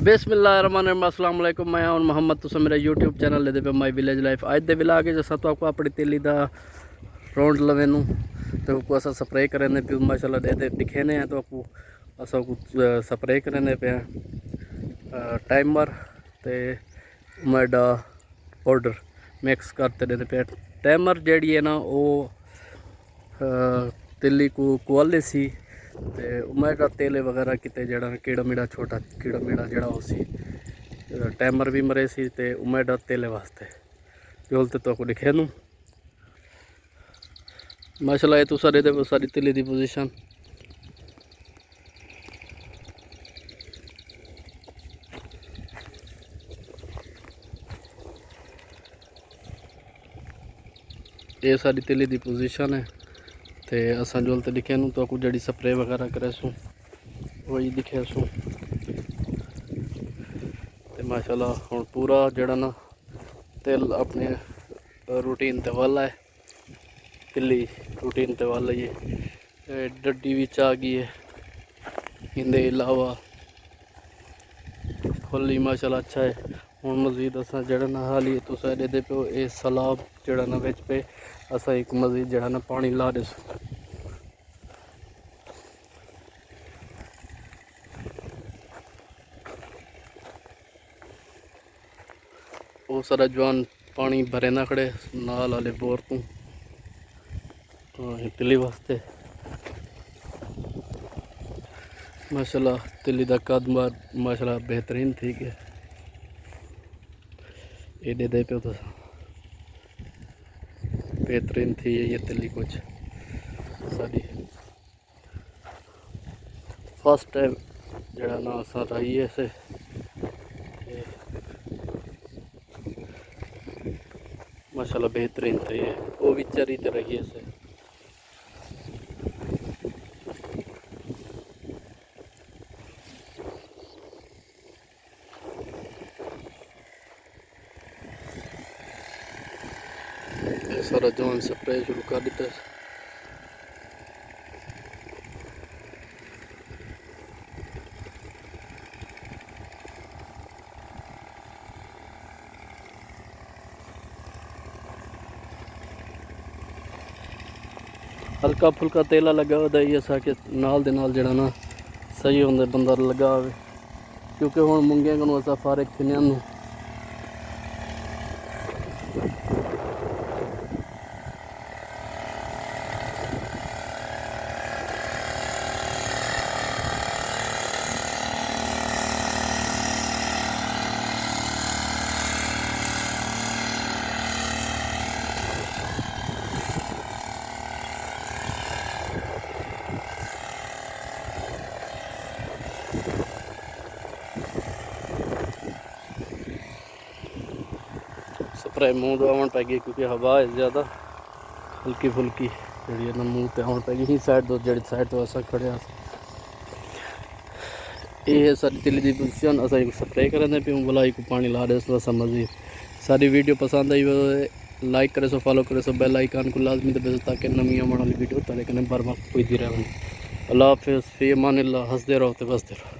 बिस्मिल्लाहिर्रहमानिर्रहीम अस्सलाम वालेकुम। मैं हूं मोहम्मद, तुम मेरा यूट्यूब चैनल लेते पे my village life. As the vlog जैसा तो आपको अपनी तिली का रौंड लवे नू तो आपको असा स्प्रे करें पे माशाल्लाह दे दिखे ने तो आपको असा स्प्रे करें पे टाइमर तो मैडा पाउडर मिक्स करते रहते पे। टाइमर जी है ना वो तिली को कुआले सी ते उमेड़ा तेले वगैरह किते जड़ा कीड़ा मीड़ा छोटा कीड़ा मीड़ा जड़ा उसी टाइमर भी मरे सी ते उमेड़ा तेले वास्ते जोलते तो आपको दिखे नू माशाल्लाह। ये तो सारे दे सारी तिली दी पोजीशन ये सारी तिली दी पोजीशन है ते असा जोलते दिखे नू तो आपको जड़ी स्प्रे वगैरह करे सू वही दिखे सू ते माशाल्लाह हुण पूरा जड़ा ना तेल अपने रूटीन ते वाला है। तिली रूटीन ते वाला ही है। डड्डी भी आ गई है इंदे अलावा फुल माशाल्लाह अच्छा है। हुण मजीद असा जड़ा ना हाली तो सारे दे पे ये सलाब जड़ा ना विच पे असा एक मजीद जड़ा ना पानी ला दे वो सारा जवान पानी भरे ना खड़े नाल वाले बोर तो तिली वास्ते माशाल्लाह। तिली का कद माशाल्लाह बेहतरीन थी कि एडे दे पे तो बेहतरीन थी ये तिली कुछ साड़ी फर्स्ट टाइम जड़ा ना असा रही है से माशाल्लाह बेहतरीन थी ये वो भी चरी तो रही है से सारा जवान स्प्रे शुरू कर दिता। हल्का फुल्का तेला लगा हुआ ही असा कि नाल दे नाल जड़ा ना सही होंगे बंदा लगा हो क्योंकि हुण मुंगे को असा फारिग थिने नू स्प्रे मुँह तो आवन पै गई क्योंकि हवा है ज़्यादा हल्की फुल्की जी ना मुँह तो आवन पै गई ही साइड तो जी साइड तो असा खड़े ये सारी तिली की पोजीशन असा स्प्रे करें पे बुलाई को पानी ला रहे असा मजीद सारी वीडियो पसंद आई लाइक करे सो फॉलो करे सो बेल आइकन को लाजमी दबे ताकि नवी आने वाली वीडियो तेरे कने बर वक्त पुजदी रहे। अल्लाह हाफिज़, फी अमानिल्लाह। हंसते रहो तो बसते रहो।